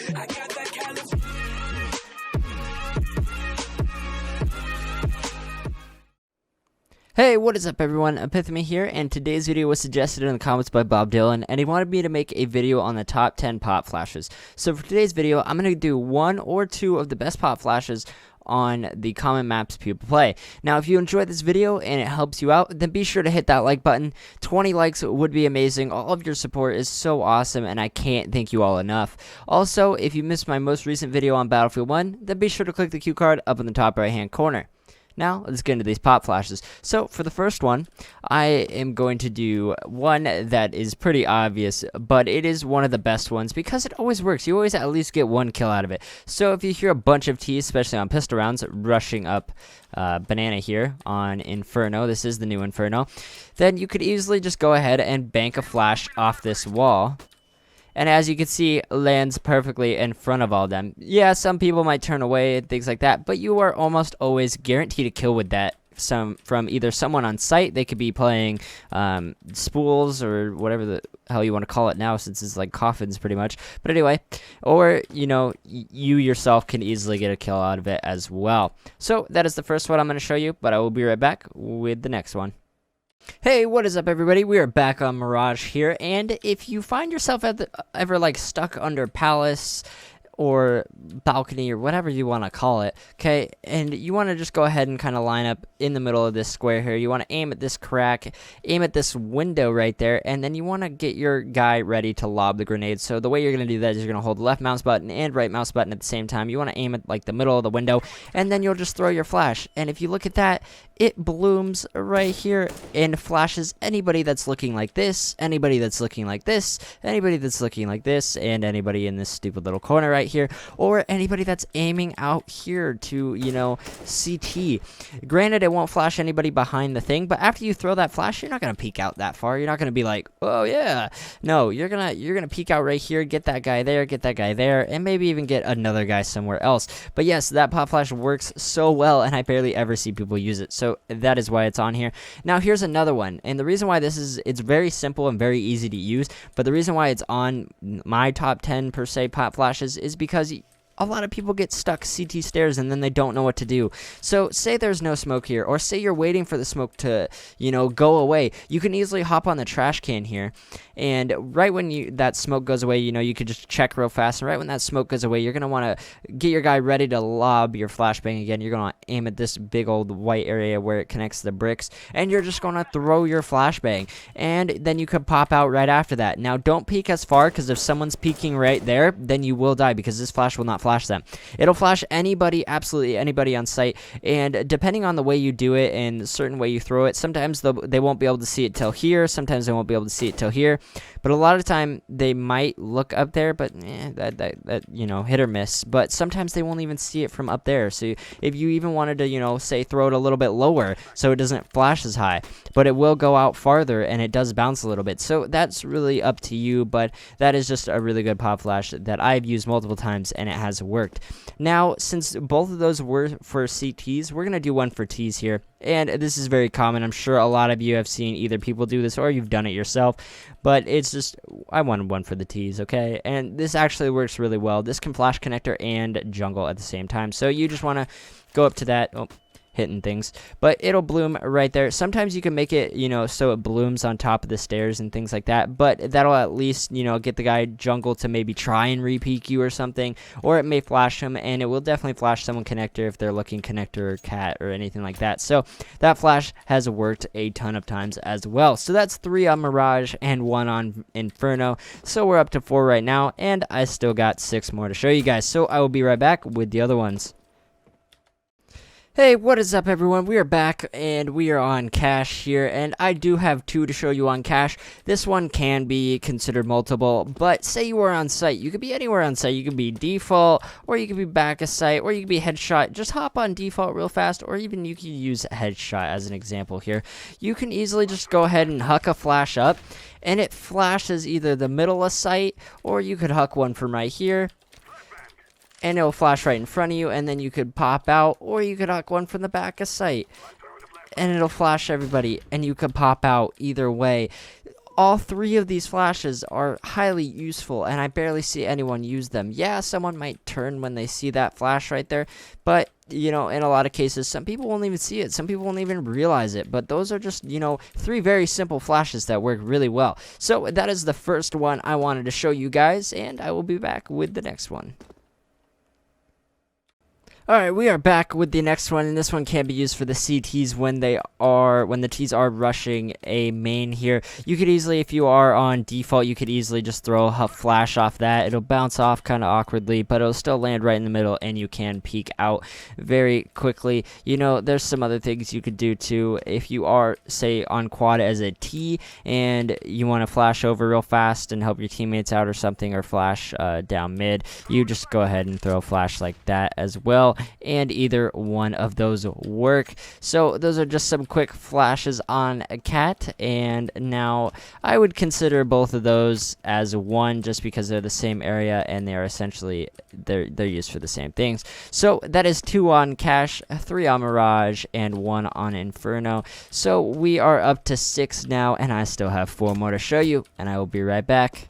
I got that California. Hey, what is up everyone, Epithemy here, and today's video was suggested in the comments by Bob Dylan, and he wanted me to make a video on the top 10 pop flashes. So for today's video, I'm going to do one or two of the best pop flashes on the common maps people play. Now, if you enjoyed this video and it helps you out, then be sure to hit that like button. 20 likes would be amazing. All of your support is so awesome, and I can't thank you all enough. Also, if you missed my most recent video on Battlefield 1, then be sure to click the cue card up in the top right hand corner. Now, let's get into these pop flashes. So, for the first one, I am going to do one that is pretty obvious, but it is one of the best ones because it always works. You always at least get one kill out of it. So, if you hear a bunch of T's, especially on pistol rounds, rushing up Banana here on Inferno, this is the new Inferno, then you could easily just go ahead and bank a flash off this wall. And as you can see, lands perfectly in front of all of them. Yeah, some people might turn away and things like that, but you are almost always guaranteed a kill with that. From either someone on site, they could be playing spools or whatever the hell you want to call it now, since it's like coffins pretty much. But anyway, or you know, you yourself can easily get a kill out of it as well. So that is the first one I'm going to show you, but I will be right back with the next one. Hey, what is up everybody? We are back on Mirage here, and if you find yourself ever like stuck under Palace or balcony or whatever you want to call it, okay, and you want to just go ahead and kind of line up in the middle of this square here, you want to aim at this crack, aim at this window right there, and then you want to get your guy ready to lob the grenade. So the way you're going to do that is you're going to hold the left mouse button and right mouse button at the same time. You want to aim at like the middle of the window, and then you'll just throw your flash, and if you look at that, it blooms right here and flashes anybody that's looking like this, anybody that's looking like this, anybody that's looking like this, and anybody in this stupid little corner right here, or anybody that's aiming out here to, you know, CT. Granted, it won't flash anybody behind the thing, but after you throw that flash, you're not gonna peek out that far. You're not gonna be like, oh yeah. No, you're gonna peek out right here, get that guy there, and maybe even get another guy somewhere else. But yes, that pop flash works so well, and I barely ever see people use it. So that is why it's on here. Now here's another one, and the reason why it's very simple and very easy to use, but the reason why it's on my top 10 per se pop flashes is because a lot of people get stuck CT stairs and then they don't know what to do. So say there's no smoke here, or say you're waiting for the smoke to, you know, go away. You can easily hop on the trash can here, and right when that smoke goes away, you know, you could just check real fast, and right when that smoke goes away, you're going to want to get your guy ready to lob your flashbang again. You're going to aim at this big old white area where it connects to the bricks, and you're just going to throw your flashbang, and then you could pop out right after that. Now don't peek as far, because if someone's peeking right there, then you will die, because this flash will not flash them. It'll flash anybody, absolutely anybody on site, and depending on the way you do it and a certain way you throw it, sometimes they won't be able to see it till here, sometimes they won't be able to see it till here, but a lot of the time they might look up there, but that you know, hit or miss. But sometimes they won't even see it from up there. So if you even wanted to, you know, say throw it a little bit lower so it doesn't flash as high, but it will go out farther and it does bounce a little bit. So that's really up to you, but that is just a really good pop flash that I've used multiple times and it has worked. Now, since both of those were for CTs, we're going to do one for Ts here. And this is very common. I'm sure a lot of you have seen either people do this or you've done it yourself. But it's just, I wanted one for the Ts, okay? And this actually works really well. This can flash connector and jungle at the same time. So you just want to go up to that. Oh, hitting things, but it'll bloom right there. Sometimes you can make it, you know, so it blooms on top of the stairs and things like that, but that'll at least, you know, get the guy jungle to maybe try and re-peek you or something, or it may flash him, and it will definitely flash someone connector if they're looking connector or cat or anything like that. So that flash has worked a ton of times as well. So that's 3 on Mirage and 1 on Inferno. So we're up to 4 right now, and I still got 6 more to show you guys. So I will be right back with the other ones. Hey, what is up everyone? We are back and we are on Cache here, and I do have 2 to show you on Cache. This one can be considered multiple, but say you were on site. You could be anywhere on site. You could be default, or you could be back a site, or you could be headshot. Just hop on default real fast, or even you could use headshot as an example here. You can easily just go ahead and huck a flash up, and it flashes either the middle of site, or you could huck one from right here, and it'll flash right in front of you, and then you could pop out, or you could huck one from the back of sight, and it'll flash everybody, and you could pop out either way. all three of these flashes are highly useful, and I barely see anyone use them. Yeah, someone might turn when they see that flash right there, but you know, in a lot of cases, some people won't even see it. Some people won't even realize it. But those are just, you know, three very simple flashes that work really well. So that is the first one I wanted to show you guys, and I will be back with the next one. Alright, we are back with the next one, and this one can be used for the CTs when the Ts are rushing a main here. You could easily, if you are on default, you could easily just throw a flash off that. It'll bounce off kind of awkwardly, but it'll still land right in the middle, and you can peek out very quickly. You know, there's some other things you could do too. If you are, say, on quad as a T, and you want to flash over real fast and help your teammates out or something, or flash down mid, you just go ahead and throw a flash like that as well. And either one of those work. So those are just some quick flashes on a cat, and now I would consider both of those as one just because they're the same area and they are essentially they're used for the same things. So that is 2 on Cash, 3 on Mirage, and 1 on Inferno. So we are up to 6 now, and I still have 4 more to show you, and I will be right back.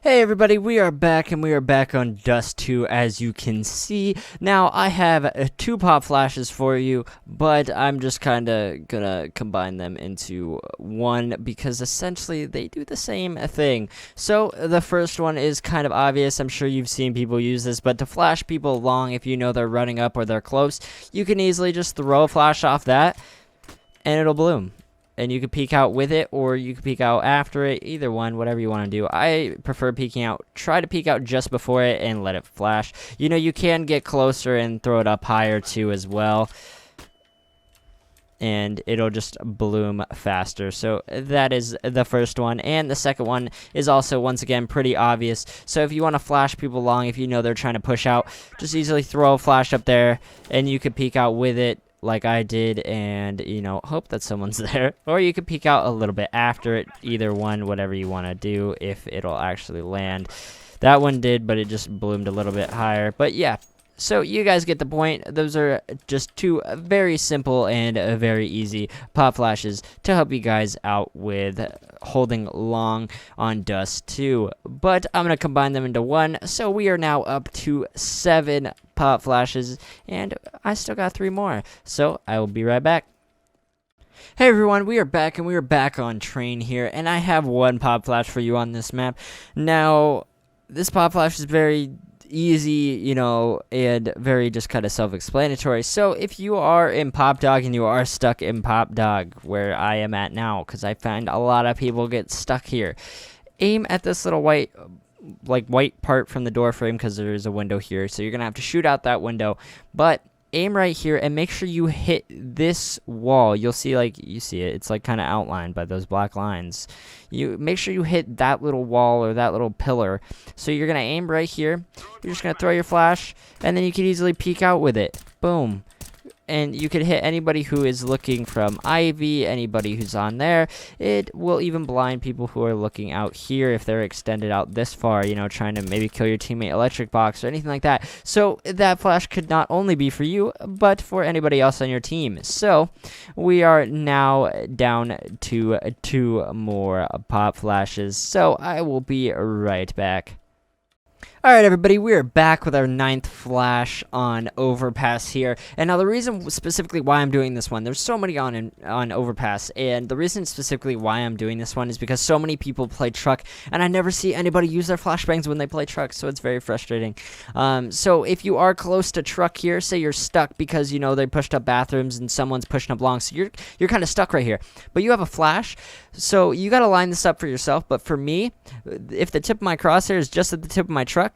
Hey everybody, we are back, and we are back on Dust 2, as you can see. Now, I have 2 pop flashes for you, but I'm just kind of gonna combine them into one, because essentially they do the same thing. So, the first one is kind of obvious. I'm sure you've seen people use this, but to flash people along, if you know they're running up or they're close, you can easily just throw a flash off that, and it'll bloom. And you can peek out with it, or you can peek out after it, either one, whatever you want to do. I prefer peeking out. Try to peek out just before it and let it flash. You know, you can get closer and throw it up higher too as well, and it'll just bloom faster. So that is the first one, and the second one is also, once again, pretty obvious. So if you want to flash people along, if you know they're trying to push out, just easily throw a flash up there, and you can peek out with it like I did, and, you know, hope that someone's there. Or you could peek out a little bit after it, either one, whatever you want to do, if it'll actually land. That one did, but it just bloomed a little bit higher. But yeah, so you guys get the point. Those are just 2 very simple and very easy pop flashes to help you guys out with holding long on Dust 2. But I'm going to combine them into one, so we are now up to 7 pop flashes, and I still got 3 more. So I will be right back. Hey everyone, we are back, and we are back on Train here, and I have 1 pop flash for you on this map. Now, this pop flash is very easy, you know, and very just kind of self-explanatory. So if you are in Pop Dog and you are stuck in Pop Dog, where I am at now, because I find a lot of people get stuck here, aim at this little white part from the door frame, because there is a window here, so you're gonna have to shoot out that window, but aim right here and make sure you hit this wall. You'll see, like, you see it, it's like kind of outlined by those black lines. You make sure you hit that little wall or that little pillar. So you're gonna aim right here, you're just gonna throw your flash, and then you can easily peek out with it. Boom. And you could hit anybody who is looking from Ivy, anybody who's on there. It will even blind people who are looking out here if they're extended out this far, you know, trying to maybe kill your teammate Electric Box or anything like that. So that flash could not only be for you, but for anybody else on your team. So we are now down to 2 more pop flashes. So I will be right back. Alright everybody, we are back with our 9th flash on Overpass here, and now the reason specifically why I'm doing this one, there's so many on Overpass, and the reason specifically why I'm doing this one is because so many people play Truck, and I never see anybody use their flashbangs when they play Truck, so it's very frustrating. So if you are close to Truck here, say you're stuck because, you know, they pushed up bathrooms and someone's pushing up long, so you're kind of stuck right here, but you have a flash, so you gotta line this up for yourself. But for me, if the tip of my crosshair is just at the tip of my truck,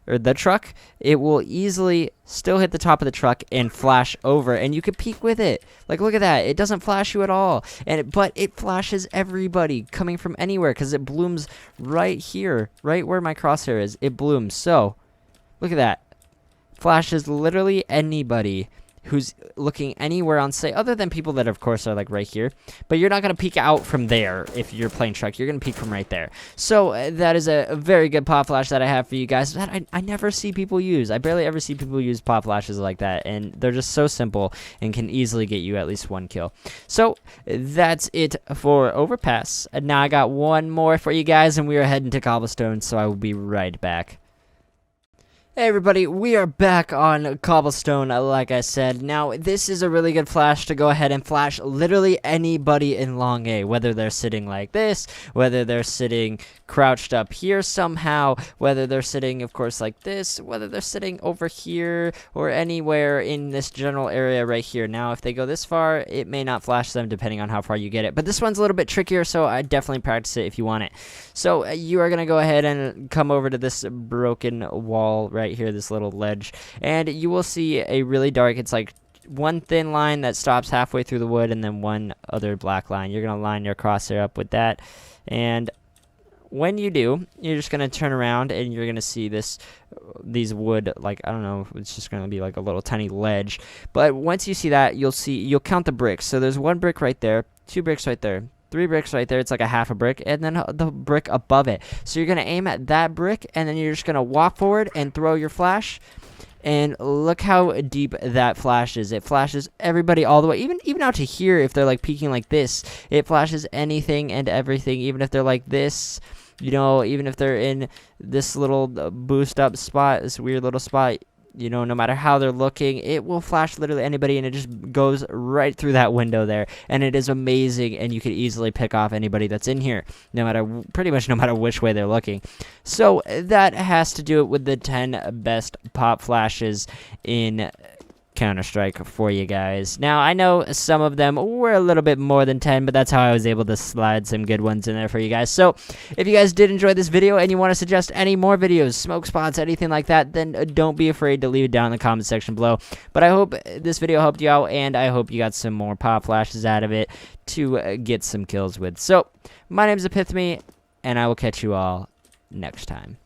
or the truck, it will easily still hit the top of the truck and flash over, and you can peek with it. Like, look at that, it doesn't flash you at all, but it flashes everybody coming from anywhere, because it blooms right here, right where my crosshair is. It blooms. So look at that, flashes literally anybody who's looking anywhere on site other than people that of course are like right here, but you're not going to peek out from there. If you're playing truck, you're going to peek from right there. So that is a very good pop flash that I have for you guys that I never see people use. I barely ever see people use pop flashes like that, and they're just so simple and can easily get you at least 1 kill. So that's it for Overpass. And now I got one more for you guys, and we are heading to Cobblestone, so I will be right back. Hey everybody, we are back on Cobblestone, like I said. Now, this is a really good flash to go ahead and flash literally anybody in Long A, whether they're sitting like this, whether they're sitting crouched up here somehow, whether they're sitting, of course, like this, whether they're sitting over here, or anywhere in this general area right here. Now, if they go this far, it may not flash them depending on how far you get it, but this one's a little bit trickier, so I definitely practice it if you want it. So, you are going to go ahead and come over to this broken wall right here, this little ledge, and you will see a really dark, it's like one thin line that stops halfway through the wood, and then one other black line. You're going to line your crosshair up with that, and when you do, you're just going to turn around and you're going to see these wood, like, I don't know, it's just going to be like a little tiny ledge. But once you see that, you'll count the bricks. So there's 1 brick right there, 2 bricks right there, 3 bricks right there. It's like a half a brick, and then the brick above it. So you're going to aim at that brick, and then you're just going to walk forward and throw your flash. And look how deep that flashes. It flashes everybody all the way, even out to here. If they're like peeking like this, it flashes anything and everything. Even if they're like this, you know, even if they're in this little boost up spot, this weird little spot, you know, no matter how they're looking, it will flash literally anybody, and it just goes right through that window there, and it is amazing, and you could easily pick off anybody that's in here, pretty much no matter which way they're looking. So that has to do it with the 10 best pop flashes in Counter-Strike for you guys. Now, I know some of them were a little bit more than 10, but that's how I was able to slide some good ones in there for you guys. So, if you guys did enjoy this video and you want to suggest any more videos, smoke spots, anything like that, then don't be afraid to leave it down in the comment section below. But I hope this video helped you out, and I hope you got some more pop flashes out of it to get some kills with. So, my name's Epithemy, and I will catch you all next time.